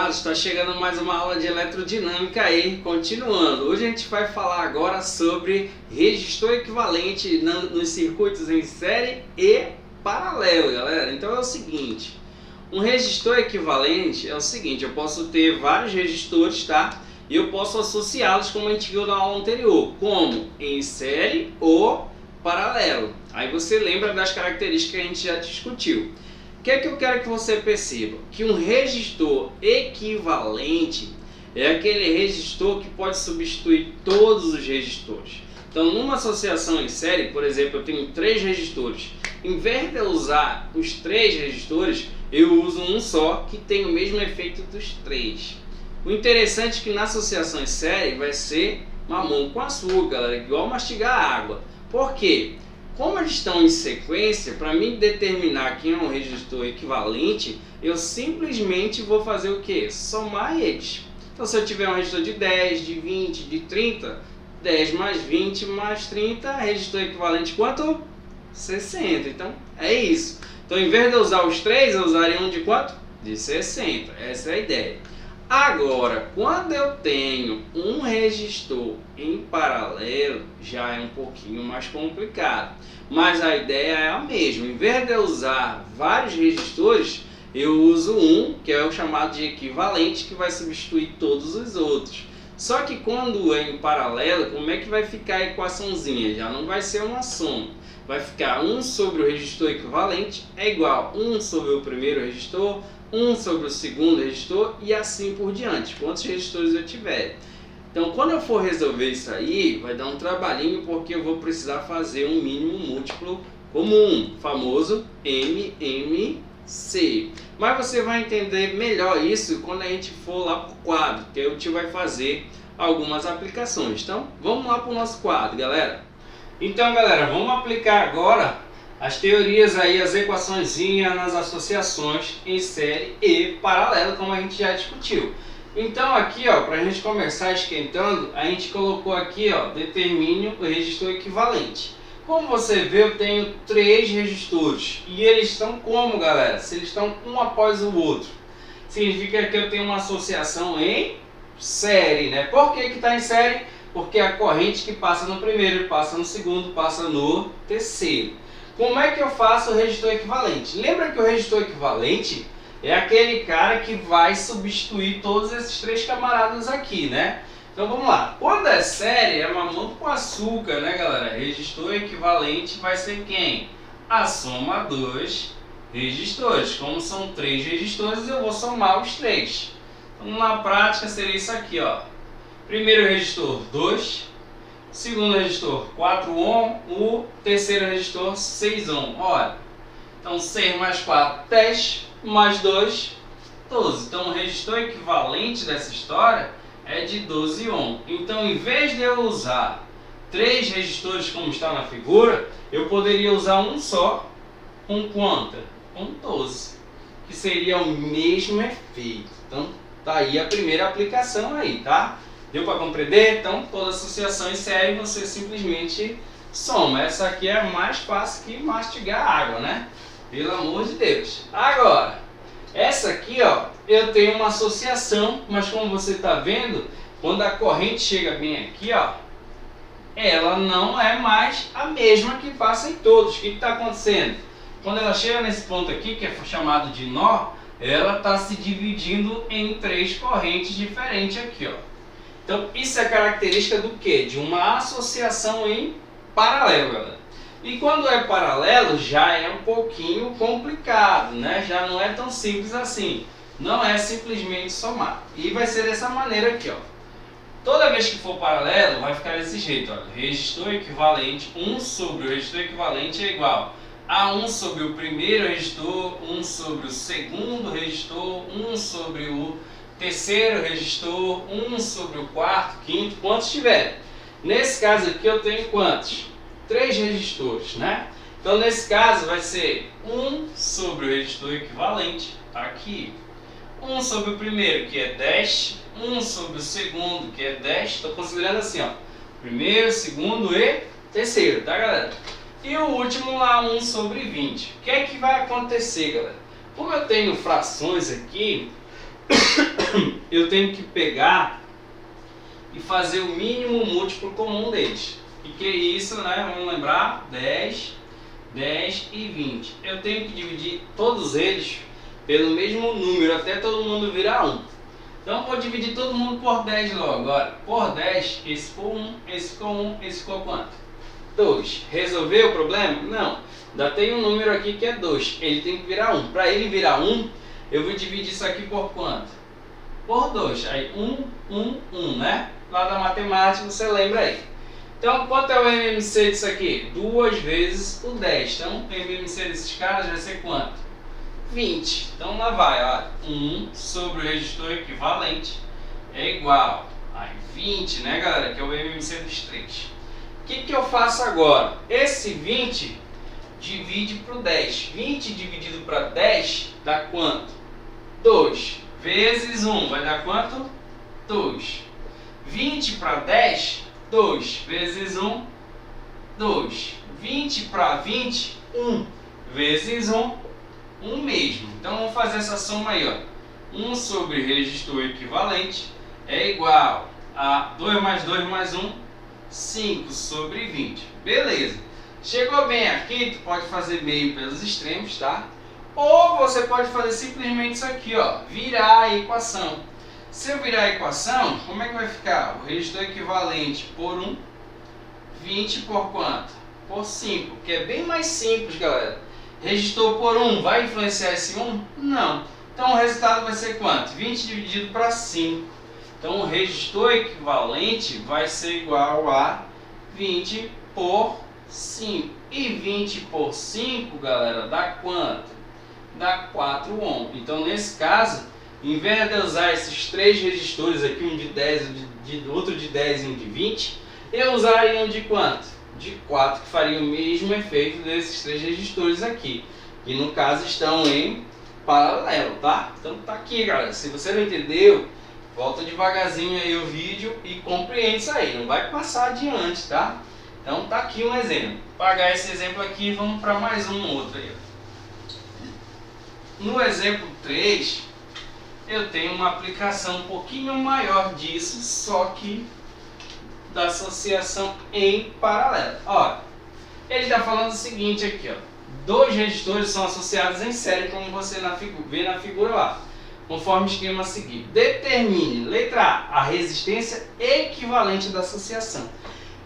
amados, está chegando mais uma aula de eletrodinâmica aí, continuando. Hoje a gente vai falar agora sobre resistor equivalente nos circuitos em série e paralelo, galera. Então é o seguinte, um resistor equivalente é o seguinte, eu posso ter vários resistores, tá? E eu posso associá-los, como a gente viu na aula anterior, como em série ou paralelo. Aí você lembra das características que a gente já discutiu. O que é que eu quero que você perceba? Que um resistor equivalente é aquele resistor que pode substituir todos os resistores. Então, numa associação em série, por exemplo, eu tenho 3 resistores. Em vez de eu usar os 3 resistores, eu uso um só que tem o mesmo efeito dos 3. O interessante é que na associação em série vai ser mamão com açúcar, galera, igual mastigar água. Por quê? Como eles estão em sequência, para mim determinar quem é um resistor equivalente, eu simplesmente vou fazer o que? Somar eles. Então se eu tiver um resistor de 10, de 20, de 30, 10 mais 20 mais 30, resistor equivalente quanto? 60. Então é isso. Então em vez de eu usar os 3, eu usaria um de quanto? De 60. Essa é a ideia. Agora, quando eu tenho um resistor em paralelo, já é um pouquinho mais complicado. Mas a ideia é a mesma. Em vez de eu usar vários resistores, eu uso um, que é o chamado de equivalente, que vai substituir todos os outros. Só que quando é em paralelo, como é que vai ficar a equaçãozinha? Já não vai ser uma soma. Vai ficar 1 sobre o resistor equivalente é igual a 1 sobre o primeiro resistor, 1 sobre o segundo resistor e assim por diante, quantos resistores eu tiver. Então, quando eu for resolver isso aí, vai dar um trabalhinho porque eu vou precisar fazer um mínimo múltiplo comum, famoso MMC. Mas você vai entender melhor isso quando a gente for lá para o quadro, que aí o tio vai fazer algumas aplicações. Então, vamos lá para o nosso quadro, galera. Então, galera, vamos aplicar agora as teorias aí, as equaçõezinhas nas associações em série e paralelo, como a gente já discutiu. Então aqui, ó, para a gente começar esquentando, a gente colocou aqui, ó, determine o resistor equivalente. Como você vê, eu tenho 3 resistores e eles estão como, galera? Se eles estão um após o outro, significa que eu tenho uma associação em série, né? Por que que está em série? Porque a corrente que passa no primeiro, passa no segundo, passa no terceiro. Como é que eu faço o resistor equivalente? Lembra que o resistor equivalente é aquele cara que vai substituir todos esses 3 camaradas aqui, né? Então vamos lá. Quando é série, é mamão com açúcar, né, galera? Resistor equivalente vai ser quem? A soma dos resistores. Como são 3 resistores, eu vou somar os 3. Então na prática seria isso aqui, ó. Primeiro resistor 2. Segundo resistor 4 ohm, o terceiro resistor 6 ohm. Olha, então 6 mais 4, 10, mais 2, 12. Então o resistor equivalente dessa história é de 12 ohm. Então em vez de eu usar 3 resistores como está na figura, eu poderia usar um só, com quanto? Com 12, que seria o mesmo efeito. Então tá aí a primeira aplicação aí, tá? Deu para compreender? Então, toda associação em série você simplesmente soma. Essa aqui é mais fácil que mastigar água, né? Pelo amor de Deus. Agora, essa aqui, ó, eu tenho uma associação, mas como você está vendo, quando a corrente chega bem aqui, ó, ela não é mais a mesma que passa em todos. O que está acontecendo? Quando ela chega nesse ponto aqui, que é chamado de nó, ela está se dividindo em 3 correntes diferentes aqui, ó. Então, isso é característica do quê? De uma associação em paralelo, galera. E quando é paralelo, já é um pouquinho complicado, né? Já não é tão simples assim. Não é simplesmente somar. E vai ser dessa maneira aqui, ó. Toda vez que for paralelo, vai ficar desse jeito, ó. Resistor equivalente, 1 sobre o resistor equivalente é igual a 1 sobre o primeiro resistor, 1 sobre o segundo resistor, 1 sobre o terceiro resistor, 1 sobre o quarto, quinto, quantos tiver. Nesse caso aqui eu tenho quantos? 3 resistores, né? Então nesse caso vai ser 1 sobre o resistor equivalente, tá aqui. 1 sobre o primeiro, que é 10, 1 sobre o segundo, que é 10, estou considerando assim, ó. Primeiro, segundo e terceiro, tá, galera? E o último lá, 1 sobre 20. O que é que vai acontecer, galera? Como eu tenho frações aqui, eu tenho que pegar e fazer o mínimo múltiplo comum deles. E que é isso, né? Vamos lembrar, 10, 10 e 20. Eu tenho que dividir todos eles pelo mesmo número, até todo mundo virar 1. Então vou dividir todo mundo por 10 logo. Agora, por 10, esse ficou 1, esse ficou 1, esse ficou quanto? 2. Resolveu o problema? Não. Ainda tem um número aqui que é 2. Ele tem que virar 1. Para ele virar 1, eu vou dividir isso aqui por quanto? Por 2. Aí 1, 1, 1, né? Lá da matemática, você lembra aí. Então, quanto é o MMC disso aqui? 2 vezes o 10. Então, o MMC desses caras vai ser quanto? 20. Então, lá vai, ó. 1 sobre o resistor equivalente é igual a 20, né, galera? Que é o MMC dos 3. O que eu faço agora? Esse 20 divide para o 10. 20 dividido para 10 dá quanto? 2 vezes 1 vai dar quanto? 2. 20 para 10, 2 vezes 1, 2. 20 para 20, 1 vezes 1, 1 mesmo. Então vamos fazer essa soma aí, ó. 1 sobre resistor equivalente é igual a 2 mais 2 mais 1, 5 sobre 20. Beleza. Chegou bem aqui, tu pode fazer meio pelos extremos, tá? Ou você pode fazer simplesmente isso aqui, ó. Virar a equação. Se eu virar a equação, como é que vai ficar? O resistor equivalente por 1, 20 por quanto? Por 5, que é bem mais simples, galera. Resistor por 1 vai influenciar esse 1? Não. Então o resultado vai ser quanto? 20 dividido para 5. Então o resistor equivalente vai ser igual a 20 por 5. E 20 por 5, galera, dá quanto? Dá 4 ohm. Então nesse caso, em vez de usar esses 3 resistores aqui, um de 10, outro de 10 e um de 20, eu usaria um de quanto? De 4, que faria o mesmo efeito desses 3 resistores aqui. Que no caso estão em paralelo, tá? Então tá aqui, galera. Se você não entendeu, volta devagarzinho aí o vídeo e compreende isso aí. Não vai passar adiante, tá? Então tá aqui um exemplo. Vou apagar esse exemplo aqui e vamos para mais um outro aí. No exemplo 3, eu tenho uma aplicação um pouquinho maior disso, só que da associação em paralelo. Ó, ele está falando o seguinte aqui, ó. 2 resistores são associados em série, como você vê na figura lá, conforme o esquema a seguir. Determine, letra A, a resistência equivalente da associação.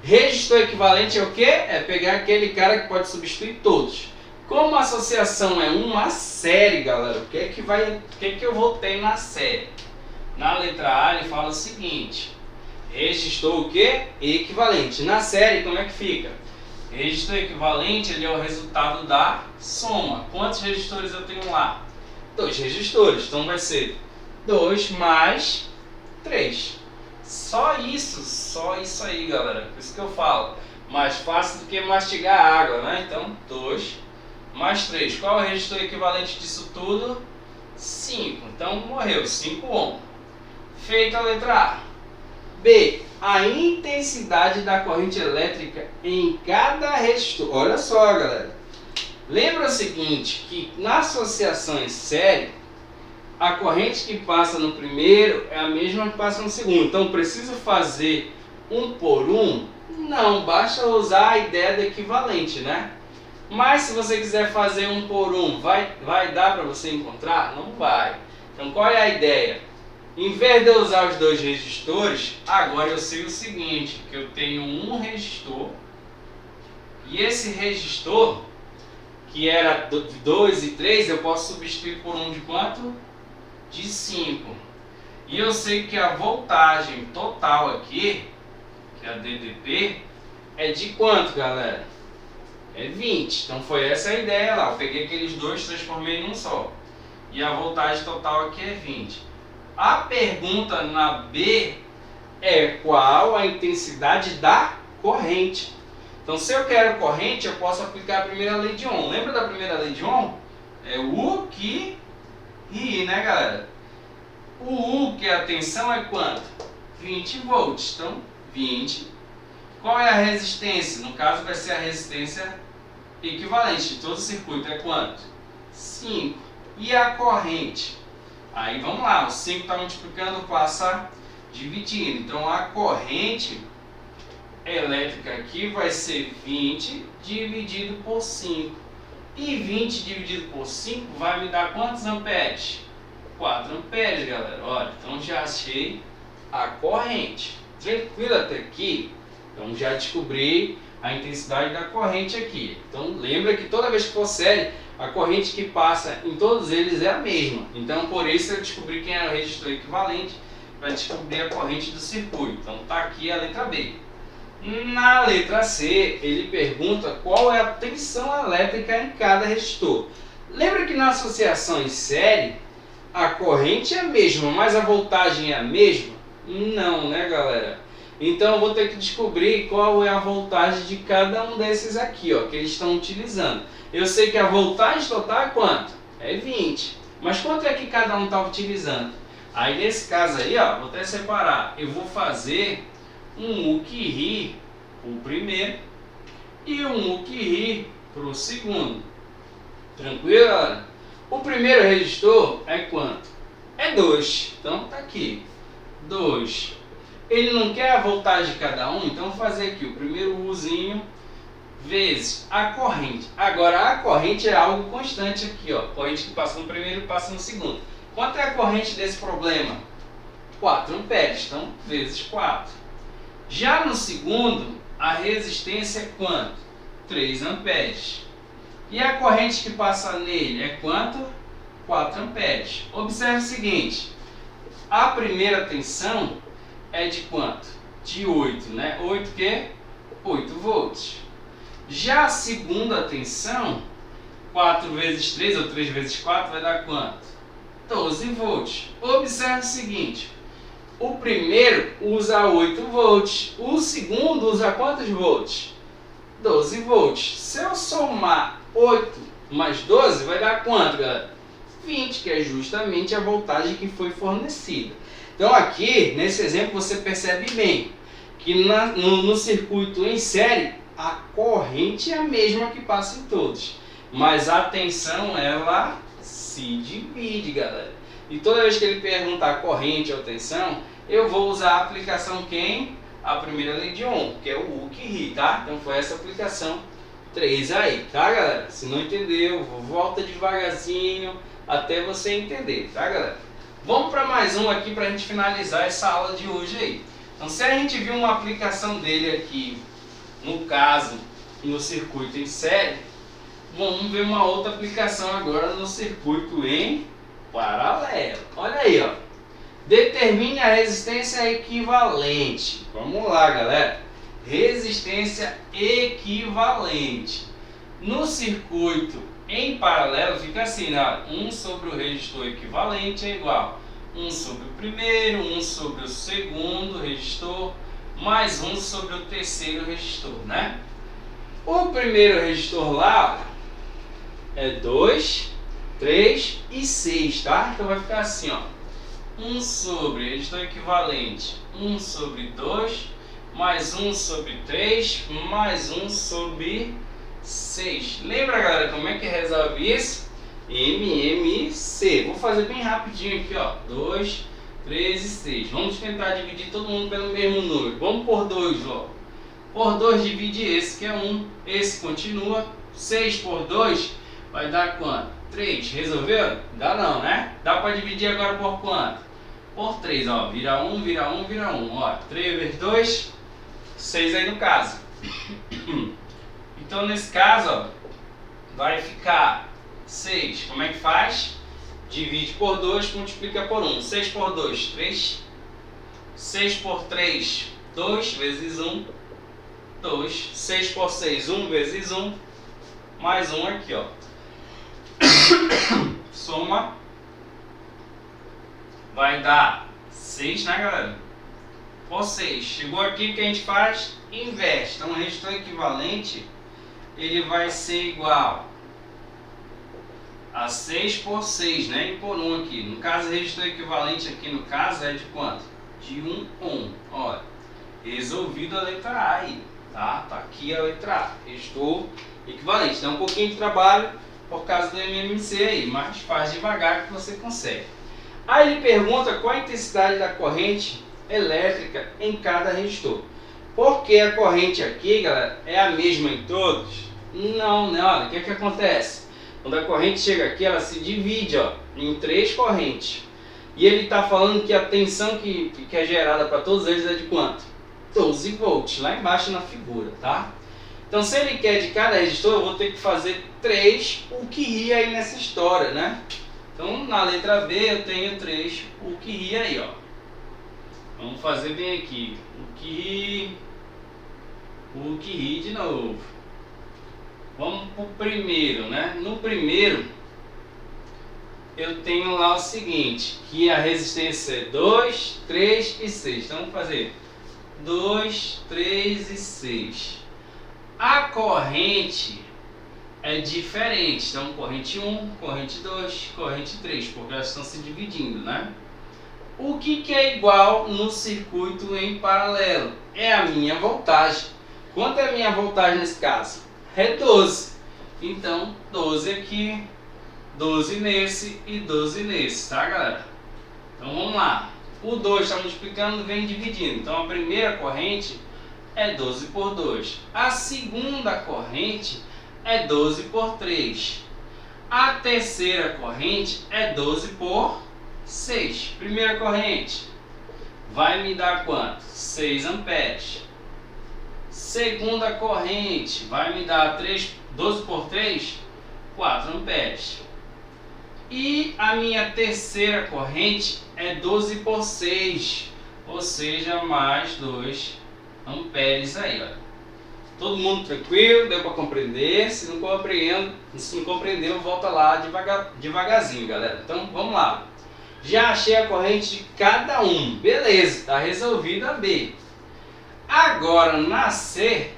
Resistor equivalente é o quê? É pegar aquele cara que pode substituir todos. Como a associação é uma série, galera, o que eu vou ter na série? Na letra A ele fala o seguinte: resistor o quê? Equivalente. Na série, como é que fica? Resistor equivalente ele é o resultado da soma. Quantos resistores eu tenho lá? 2 resistores. Então vai ser 2 mais 3. Só isso aí, galera. Por isso que eu falo. Mais fácil do que mastigar água, né? Então, 2 mais 3. Qual é o resistor equivalente disso tudo? 5. Então, morreu. 5 ohm. Feita a letra A. B. A intensidade da corrente elétrica em cada resistor. Olha só, galera. Lembra o seguinte, que na associação em série, a corrente que passa no primeiro é a mesma que passa no segundo. Então, preciso fazer 1 por 1? Não, basta usar a ideia do equivalente, né? Mas se você quiser fazer 1 por 1, vai dar para você encontrar? Não vai. Então qual é a ideia? Em vez de eu usar os 2 resistores, agora eu sei o seguinte, que eu tenho um resistor, e esse resistor, que era 2 e 3, eu posso substituir por um de quanto? De 5. E eu sei que a voltagem total aqui, que é a DDP, é de quanto, galera? É 20. Então foi essa a ideia lá. Eu peguei aqueles 2, transformei em um só. E a voltagem total aqui é 20. A pergunta na B é qual a intensidade da corrente. Então se eu quero corrente, eu posso aplicar a primeira lei de Ohm. Lembra da primeira lei de Ohm? É o U que I, né, galera? O U, que é a tensão, é quanto? 20 volts. Então, 20. Qual é a resistência? No caso vai ser a resistência equivalente de todo o circuito. É quanto? 5. E a corrente? Aí vamos lá, o 5 está multiplicando, passa dividindo. Então a corrente elétrica aqui vai ser 20 dividido por 5. E 20 dividido por 5 vai me dar quantos amperes? 4 amperes, galera. Olha, então já achei a corrente. Tranquilo até aqui? Então já descobri a intensidade da corrente aqui. Então lembra que toda vez que for série, a corrente que passa em todos eles é a mesma. Então por isso eu descobri quem é o resistor equivalente para descobrir a corrente do circuito. Então está aqui a letra B. Na letra C, ele pergunta qual é a tensão elétrica em cada resistor. Lembra que na associação em série, a corrente é a mesma, mas a voltagem é a mesma? Não, né, galera? Então eu vou ter que descobrir qual é a voltagem de cada um desses aqui, ó, que eles estão utilizando. Eu sei que a voltagem total é quanto? É 20. Mas quanto é que cada um está utilizando? Aí nesse caso aí, ó, vou até separar. Eu vou fazer um UQRI para o primeiro e um UQRI para o segundo. Tranquilo, galera? O primeiro resistor é quanto? É 2. Então tá aqui. 2. Ele não quer a voltagem de cada um, então vou fazer aqui o primeiro Uzinho vezes a corrente. Agora a corrente é algo constante aqui, ó. Corrente que passa no primeiro e passa no segundo. Quanto é a corrente desse problema? 4 amperes, então vezes 4. Já no segundo, a resistência é quanto? 3 amperes. E a corrente que passa nele é quanto? 4 amperes. Observe o seguinte, a primeira tensão é de quanto? De 8, né? 8 que? 8 volts. Já a segunda tensão, 4 vezes 3 ou 3 vezes 4 vai dar quanto? 12 volts. Observe o seguinte, o primeiro usa 8 volts, o segundo usa quantos volts? 12 volts. Se eu somar 8 mais 12, vai dar quanto, galera? 20, que é justamente a voltagem que foi fornecida. Então aqui, nesse exemplo, você percebe bem que no circuito em série, a corrente é a mesma que passa em todos. Mas a tensão, ela se divide, galera. E toda vez que ele perguntar corrente ou tensão, eu vou usar a aplicação quem? A primeira lei de Ohm, que é o UQRI, tá? Então foi essa aplicação 3 aí, tá, galera? Se não entendeu, volta devagarzinho até você entender, tá, galera? Vamos para mais um aqui para a gente finalizar essa aula de hoje aí. Então, se a gente viu uma aplicação dele aqui, no caso, no circuito em série, vamos ver uma outra aplicação agora no circuito em paralelo. Olha aí, ó. Determine a resistência equivalente. Vamos lá, galera. Resistência equivalente. No circuito em paralelo fica assim, né? 1 sobre o resistor equivalente é igual 1 sobre o primeiro, 1 sobre o segundo resistor, mais 1 sobre o terceiro resistor, né? O primeiro resistor lá é 2, 3 e 6, tá? Então vai ficar assim, ó. 1 sobre resistor equivalente, 1 sobre 2, mais 1 sobre 3, mais 1 sobre 6. Lembra, galera, como é que resolve isso? MMC. Vou fazer bem rapidinho aqui, ó. 2, 3 e 6. Vamos tentar dividir todo mundo pelo mesmo número. Vamos por 2 logo. Por 2 divide esse, que é 1. Esse continua. 6 por 2 vai dar quanto? 3. Resolveu? Dá não, né? Dá para dividir agora por quanto? Por 3, ó. Vira 1, vira 1, vira 1. Ó, 3 vezes 2, 6 aí no caso. Então, nesse caso, ó, vai ficar 6. Como é que faz? Divide por 2, multiplica por 1. 6 por 2, 3. 6 por 3, 2 vezes 1, 2. 6 por 6, 1 vezes 1. Mais 1 aqui, ó. Soma. Vai dar 6, né, galera? Por 6. Chegou aqui, o que a gente faz? Inverte. Então, o resistor equivalente, ele vai ser igual a 6 por 6, né? E por 1 aqui. No caso, o resistor equivalente aqui, no caso, é de quanto? De 1 ohm. Olha, resolvido a letra A aí, tá? Tá aqui a letra A. Resistor equivalente. Dá um pouquinho de trabalho por causa do MMC aí, mas faz devagar que você consegue. Aí ele pergunta qual a intensidade da corrente elétrica em cada resistor. Porque a corrente aqui, galera, é a mesma em todos? Não, né? Olha, o que acontece? Quando a corrente chega aqui, ela se divide, ó, em 3 correntes. E ele está falando que a tensão que é gerada para todos eles é de quanto? 12 volts, lá embaixo na figura, tá? Então, se ele quer de cada resistor, eu vou ter que fazer 3 o que ri aí nessa história, né? Então, na letra B eu tenho 3 o que ri aí, ó. Vamos fazer bem aqui. O que ri de novo. Vamos para o primeiro, né? No primeiro, eu tenho lá o seguinte, que a resistência é 2, 3 e 6. Então, vamos fazer 2, 3 e 6. A corrente é diferente. Então, corrente 1, corrente 2, corrente 3, porque elas estão se dividindo, né? O que é igual no circuito em paralelo? É a minha voltagem. Quanto é a minha voltagem nesse caso? É 12. Então, 12 aqui, 12 nesse e 12 nesse, tá, galera? Então, vamos lá. O 2 está multiplicando, vem dividindo. Então, a primeira corrente é 12 por 2. A segunda corrente é 12 por 3. A terceira corrente é 12 por 6. Primeira corrente vai me dar quanto? 6 amperes. Segunda corrente vai me dar 12 por 3, 4 amperes. E a minha terceira corrente é 12 por 6, ou seja, mais 2 amperes aí, ó. Todo mundo tranquilo? Deu para compreender? Se não compreendeu, volta lá devagarzinho, galera. Então, vamos lá. Já achei a corrente de cada um. Beleza, está resolvida a B. Agora, na C,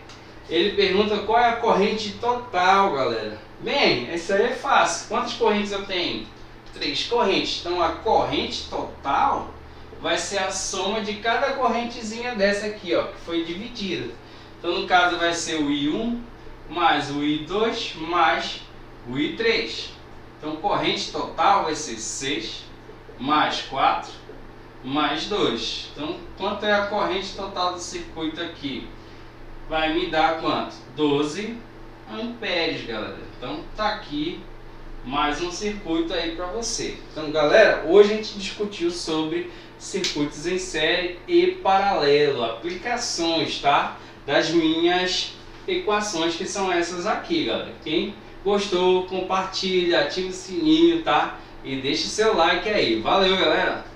ele pergunta qual é a corrente total, galera. Bem, isso aí é fácil. Quantas correntes eu tenho? 3 correntes. Então, a corrente total vai ser a soma de cada correntezinha dessa aqui, ó, que foi dividida. Então, no caso, vai ser o I1 mais o I2 mais o I3. Então, corrente total vai ser 6 mais 4 mais 2. Então, quanto é a corrente total do circuito aqui? Vai me dar quanto? 12 amperes, galera. Então, tá aqui mais um circuito aí para você. Então, galera, hoje a gente discutiu sobre circuitos em série e paralelo, aplicações, tá? Das minhas equações, que são essas aqui, galera. Quem gostou, compartilha, ativa o sininho, tá? E deixe seu like aí. Valeu, galera!